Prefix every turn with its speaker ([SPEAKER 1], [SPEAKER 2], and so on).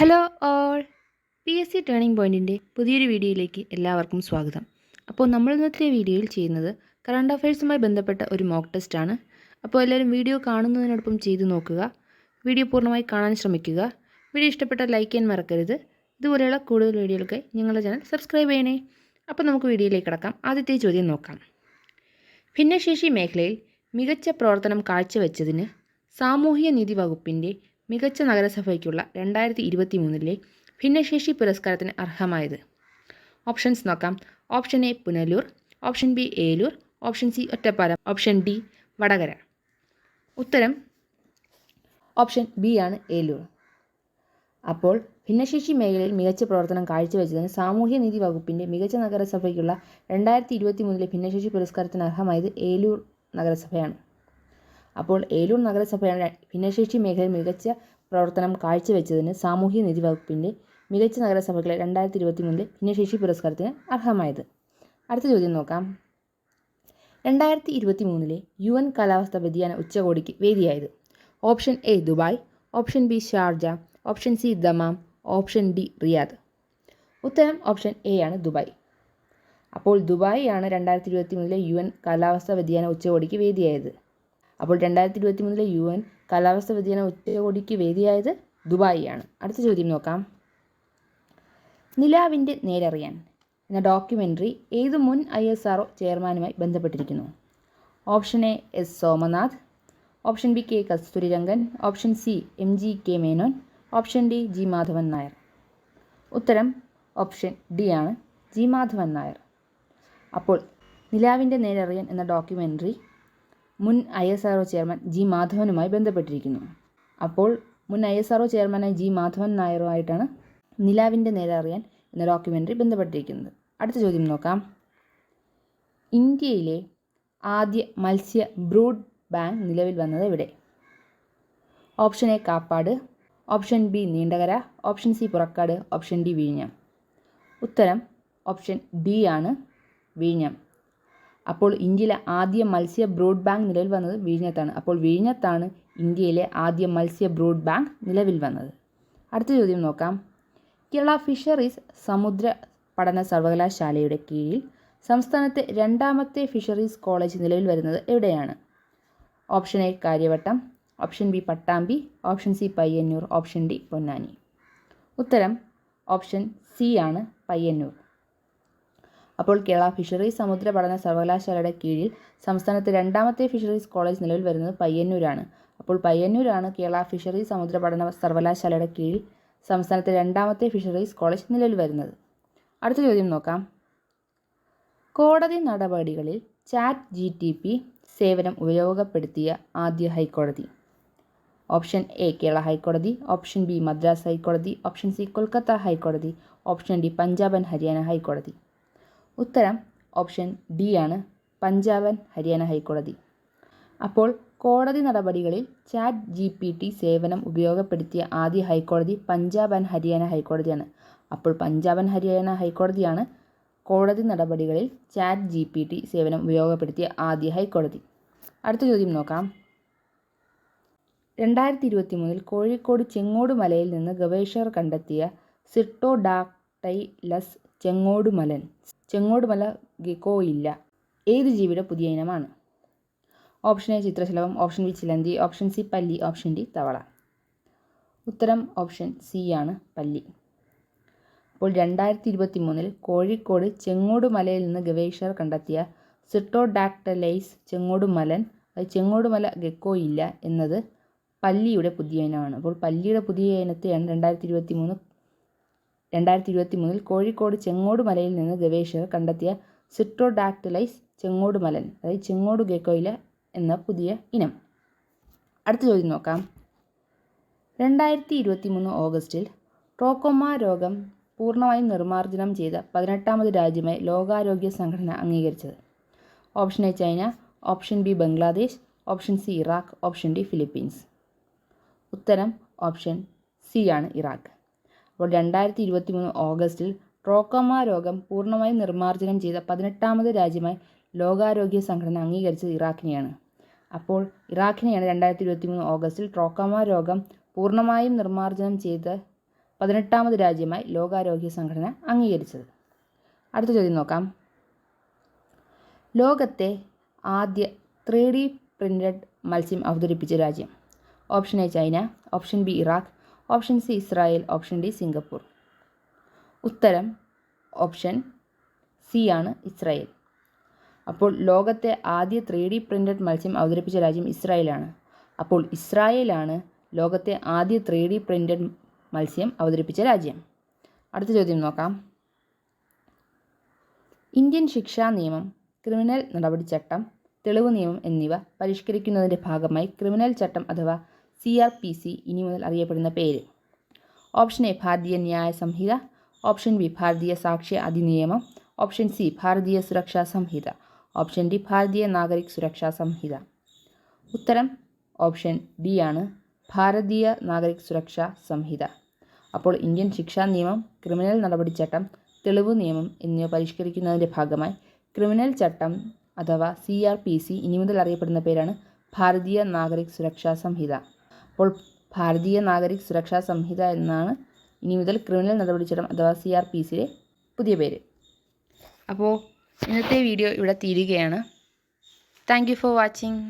[SPEAKER 1] Hello all, P S C turning പോയിൻറ്റിൻ്റെ പുതിയൊരു വീഡിയോയിലേക്ക് എല്ലാവർക്കും സ്വാഗതം. അപ്പോൾ നമ്മൾ ഇന്നത്തെ വീഡിയോയിൽ ചെയ്യുന്നത് കറണ്ട് അഫയേഴ്സുമായി ബന്ധപ്പെട്ട ഒരു മോക്ക് ടെസ്റ്റാണ്. അപ്പോൾ എല്ലാവരും വീഡിയോ കാണുന്നതിനോടൊപ്പം ചെയ്തു നോക്കുക. വീഡിയോ പൂർണ്ണമായി കാണാൻ ശ്രമിക്കുക. വീഡിയോ ഇഷ്ടപ്പെട്ടാൽ ലൈക്ക് ചെയ്യാൻ മറക്കരുത്. ഇതുപോലെയുള്ള കൂടുതൽ വീഡിയോകൾക്കായി ഞങ്ങളുടെ ചാനൽ സബ്സ്ക്രൈബ് ചെയ്യണേ. അപ്പോൾ നമുക്ക് വീഡിയോയിലേക്ക് കടക്കാം. ആദ്യത്തെ ചോദ്യം നോക്കാം. ഭിന്നശേഷി മേഖലയിൽ മികച്ച പ്രവർത്തനം കാഴ്ചവെച്ചതിന് സാമൂഹ്യ നീതി വകുപ്പിൻ്റെ മികച്ച നഗരസഭയ്ക്കുള്ള 2023 ഭിന്നശേഷി പുരസ്കാരത്തിന് അർഹമായത്. ഓപ്ഷൻസ് നോക്കാം. Option A Punalur, option B Eloor, option C Ottapalam, option D Vadakara. ഉത്തരം ഓപ്ഷൻ ബി ആണ് ഏലൂർ. അപ്പോൾ ഭിന്നശേഷി മേഖലയിൽ മികച്ച പ്രവർത്തനം കാഴ്ചവെച്ചതിന് സാമൂഹ്യനീതി വകുപ്പിൻ്റെ മികച്ച നഗരസഭയ്ക്കുള്ള 2023 ഭിന്നശേഷി പുരസ്കാരത്തിന് അർഹമായത് ഏലൂർ നഗരസഭയാണ്. അപ്പോൾ ഏലൂർ നഗരസഭയാണ് ഭിന്നശേഷി മേഖലയിൽ മികച്ച പ്രവർത്തനം കാഴ്ചവെച്ചതിന് സാമൂഹ്യനീതി വകുപ്പിൻ്റെ മികച്ച നഗരസഭകളെ 2023 ഭിന്നശേഷി പുരസ്കാരത്തിന് അർഹമായത്. അടുത്ത ചോദ്യം നോക്കാം. 2023 UN കാലാവസ്ഥാ വ്യതിയാന ഉച്ചകോടിക്ക് വേദിയായത്. Option A Dubai, option B Sharjah, option C Dammam, option D Riyadh. ഉത്തരം ഓപ്ഷൻ എ ആണ് ദുബായ്. അപ്പോൾ ദുബായ് ആണ് 2023 UN കാലാവസ്ഥാ വ്യതിയാന ഉച്ചകോടിക്ക് വേദിയായത്. അപ്പോൾ 2023 UN കാലാവസ്ഥാ വ്യതിയാന ഉച്ചകോടിക്ക് വേദിയായത് ദുബായ് ആണ്. അടുത്ത ചോദ്യം നോക്കാം. നിലാവിൻ്റെ നേരറിയാൻ എന്ന ഡോക്യുമെൻ്ററി ഏത് മുൻ ISRO ചെയർമാനുമായി ബന്ധപ്പെട്ടിരിക്കുന്നു? Option A S Somanath, option B K Kasturirangan, option C MGK Menon, option D G Madhavan Nair. ഉത്തരം ഓപ്ഷൻ ഡി ആണ് ജി മാധവൻ നായർ. അപ്പോൾ നിലാവിൻ്റെ നേരറിയാൻ എന്ന ഡോക്യുമെൻ്ററി മുൻ ISRO ചെയർമാൻ ജി മാധവനുമായി ബന്ധപ്പെട്ടിരിക്കുന്നു. അപ്പോൾ മുൻ ISRO ചെയർമാനായ ജി മാധവൻ നായരുമായിട്ടാണ് നിലാവിൻ്റെ നേരറിയാൻ എന്ന ഡോക്യുമെൻ്ററി ബന്ധപ്പെട്ടിരിക്കുന്നത്. അടുത്ത ചോദ്യം നോക്കാം. ഇന്ത്യയിലെ ആദ്യ മത്സ്യ ബ്രൂഡ് ബാങ്ക് നിലവിൽ വന്നത് എവിടെ? Option A Kappad, option B Neendakara, option C Purakkad, option D വിഴിഞ്ഞം. ഉത്തരം ഓപ്ഷൻ ഡി ആണ് വിഴിഞ്ഞം. അപ്പോൾ ഇന്ത്യയിലെ ആദ്യ മത്സ്യ ബ്രൂഡ് ബാങ്ക് നിലവിൽ വന്നത് വിഴിഞ്ഞത്താണ്. അപ്പോൾ വിഴിഞ്ഞത്താണ് ഇന്ത്യയിലെ ആദ്യ മത്സ്യ ബ്രൂഡ് ബാങ്ക് നിലവിൽ വന്നത്. അടുത്ത ചോദ്യം നോക്കാം. കേരള ഫിഷറീസ് സമുദ്ര പഠന സർവകലാശാലയുടെ കീഴിൽ സംസ്ഥാനത്തെ രണ്ടാമത്തെ ഫിഷറീസ് കോളേജ് നിലവിൽ വരുന്നത് എവിടെയാണ്? Option A Kariavattom, option B Pattambi, option C Payyanur, option D Ponnani. ഉത്തരം ഓപ്ഷൻ സി ആണ് പയ്യന്നൂർ. അപ്പോൾ കേരള ഫിഷറീസ് സമുദ്ര പഠന സർവകലാശാലയുടെ കീഴിൽ സംസ്ഥാനത്തെ രണ്ടാമത്തെ ഫിഷറീസ് കോളേജ് നിലവിൽ വരുന്നത് പയ്യന്നൂരാണ്. അപ്പോൾ പയ്യന്നൂരാണ് കേരള ഫിഷറീസ് സമുദ്ര പഠന സർവകലാശാലയുടെ കീഴിൽ സംസ്ഥാനത്തെ രണ്ടാമത്തെ ഫിഷറീസ് കോളേജ് നിലവിൽ വരുന്നത്. അടുത്ത ചോദ്യം നോക്കാം. കോടതി നടപടികളിൽ ChatGPT സേവനം ഉപയോഗപ്പെടുത്തിയ ആദ്യ ഹൈക്കോടതി? ഓപ്ഷൻ എ കേരള ഹൈക്കോടതി, ഓപ്ഷൻ ബി മദ്രാസ് ഹൈക്കോടതി, ഓപ്ഷൻ സി കൊൽക്കത്ത ഹൈക്കോടതി, option D Punjab and Haryana ഹൈക്കോടതി. ഉത്തരം ഓപ്ഷൻ ഡി ആണ് പഞ്ചാബ് ആൻഡ് ഹരിയാന ഹൈക്കോടതി. അപ്പോൾ കോടതി നടപടികളിൽ ChatGPT സേവനം ഉപയോഗപ്പെടുത്തിയ ആദ്യ ഹൈക്കോടതി പഞ്ചാബ് ആൻഡ് ഹരിയാന ഹൈക്കോടതിയാണ്. അപ്പോൾ പഞ്ചാബ് ആൻഡ് ഹരിയാന ഹൈക്കോടതിയാണ് കോടതി നടപടികളിൽ ChatGPT സേവനം ഉപയോഗപ്പെടുത്തിയ ആദ്യ ഹൈക്കോടതി. അടുത്ത ചോദ്യം നോക്കാം. 2023 കോഴിക്കോട് ചെങ്ങോടുമലയിൽ നിന്ന് ഗവേഷകർ കണ്ടെത്തിയ സിർട്ടോഡാക്ടൈലസ് ചെങ്ങോടുമല ഗെക്കോയില്ല ഏത് ജീവിയുടെ പുതിയ ഇനമാണ്? ഓപ്ഷൻ എ ചിത്രശലഭം, ഓപ്ഷൻ ബി ചിലന്തി, ഓപ്ഷൻ സി പല്ലി, ഓപ്ഷൻ ഡി തവള. ഉത്തരം ഓപ്ഷൻ സി ആണ് പല്ലി. അപ്പോൾ 2023 കോഴിക്കോട് ചെങ്ങോടുമലയിൽ നിന്ന് ഗവേഷകർ കണ്ടെത്തിയ സിർട്ടോഡാക്ടൈലസ് ചെങ്ങോടുമല ഗെക്കോയില്ല എന്നത് പല്ലിയുടെ പുതിയ ഇനമാണ്. അപ്പോൾ പല്ലിയുടെ പുതിയ ഇനത്തെയാണ് 2023 കോഴിക്കോട് ചെങ്ങോടുമലയിൽ നിന്ന് ഗവേഷകർ കണ്ടെത്തിയ സിർട്ടോഡാക്ടൈലസ് ചെങ്ങോടു ഗെക്കോയില എന്ന പുതിയ ഇനം. അടുത്ത ചോദ്യം നോക്കാം. 2023 ഓഗസ്റ്റിൽ ട്രോക്കോമ രോഗം പൂർണ്ണമായും നിർമ്മാർജ്ജനം ചെയ്ത 18ാമത് രാജ്യമായി ലോകാരോഗ്യ സംഘടന അംഗീകരിച്ചത്? Option A China, option B Bangladesh, option C Iraq, option D Philippines. ഉത്തരം ഓപ്ഷൻ സി ആണ് ഇറാഖ്. അപ്പോൾ 2023 ഓഗസ്റ്റിൽ ട്രോക്കോമ രോഗം പൂർണ്ണമായും നിർമ്മാർജ്ജനം ചെയ്ത 18ാമത് രാജ്യമായി ലോകാരോഗ്യ സംഘടന അംഗീകരിച്ചത് ഇറാഖിനെയാണ്. അപ്പോൾ ഇറാഖിനെയാണ് 2023 ഓഗസ്റ്റിൽ ട്രോക്കോമ രോഗം പൂർണ്ണമായും നിർമ്മാർജ്ജനം ചെയ്ത 18ാമത് രാജ്യമായി ലോകാരോഗ്യ സംഘടന അംഗീകരിച്ചത്? അടുത്ത ചോദ്യം നോക്കാം. ലോകത്തെ ആദ്യ 3D പ്രിൻറ്റഡ് മത്സ്യം അവതരിപ്പിച്ച രാജ്യം? Option A China, option B Iraq, option C Israel, option D Singapore. ഉത്തരം ഓപ്ഷൻ സി ആണ്, ഇസ്രായേൽ. അപ്പോൾ ലോകത്തെ ആദ്യ 3D പ്രിൻറ്റഡ് മത്സ്യം അവതരിപ്പിച്ച രാജ്യം ഇസ്രായേലാണ്. അപ്പോൾ ഇസ്രായേലാണ് ലോകത്തെ ആദ്യ 3D പ്രിൻറ്റഡ് മത്സ്യം അവതരിപ്പിച്ച രാജ്യം. അടുത്ത ചോദ്യം നോക്കാം. ഇന്ത്യൻ ശിക്ഷാ നിയമം, ക്രിമിനൽ നടപടിച്ചട്ടം, തെളിവ് നിയമം എന്നിവ പരിഷ്കരിക്കുന്നതിൻ്റെ ഭാഗമായി ക്രിമിനൽ ചട്ടം അഥവാ CRPC ഇനി മുതൽ അറിയപ്പെടുന്ന പേര്? ഓപ്ഷൻ എ ഭാരതീയ ന്യായ സംഹിത, ഓപ്ഷൻ ബി ഭാരതീയ സാക്ഷ്യ അധിനിയമം, ഓപ്ഷൻ സി ഭാരതീയ സുരക്ഷാ സംഹിത, ഓപ്ഷൻ ഡി ഭാരതീയ നാഗരിക് സുരക്ഷാ സംഹിത. ഉത്തരം ഓപ്ഷൻ ഡി ആണ്, ഭാരതീയ നാഗരിക് സുരക്ഷാ സംഹിത. അപ്പോൾ ഇന്ത്യൻ ശിക്ഷാ നിയമം, ക്രിമിനൽ നടപടിച്ചട്ടം, തെളിവ് നിയമം എന്നിവ പരിഷ്കരിക്കുന്നതിൻ്റെ ഭാഗമായി ക്രിമിനൽ ചട്ടം അഥവാ CRPC ഇനി മുതൽ അറിയപ്പെടുന്ന പേരാണ് ഭാരതീയ നാഗരിക് സുരക്ഷാ സംഹിത. അപ്പോൾ ഭാരതീയ നാഗരിക് സുരക്ഷാ സംഹിത എന്നാണ് ഇനി മുതൽ ക്രിമിനൽ നടപടിച്ചട്ടം അഥവാ CRPCയുടെ പുതിയ പേര്. അപ്പോൾ ഇന്നത്തെ വീഡിയോ ഇവിടെ തീരുകയാണ്. Thank you for watching.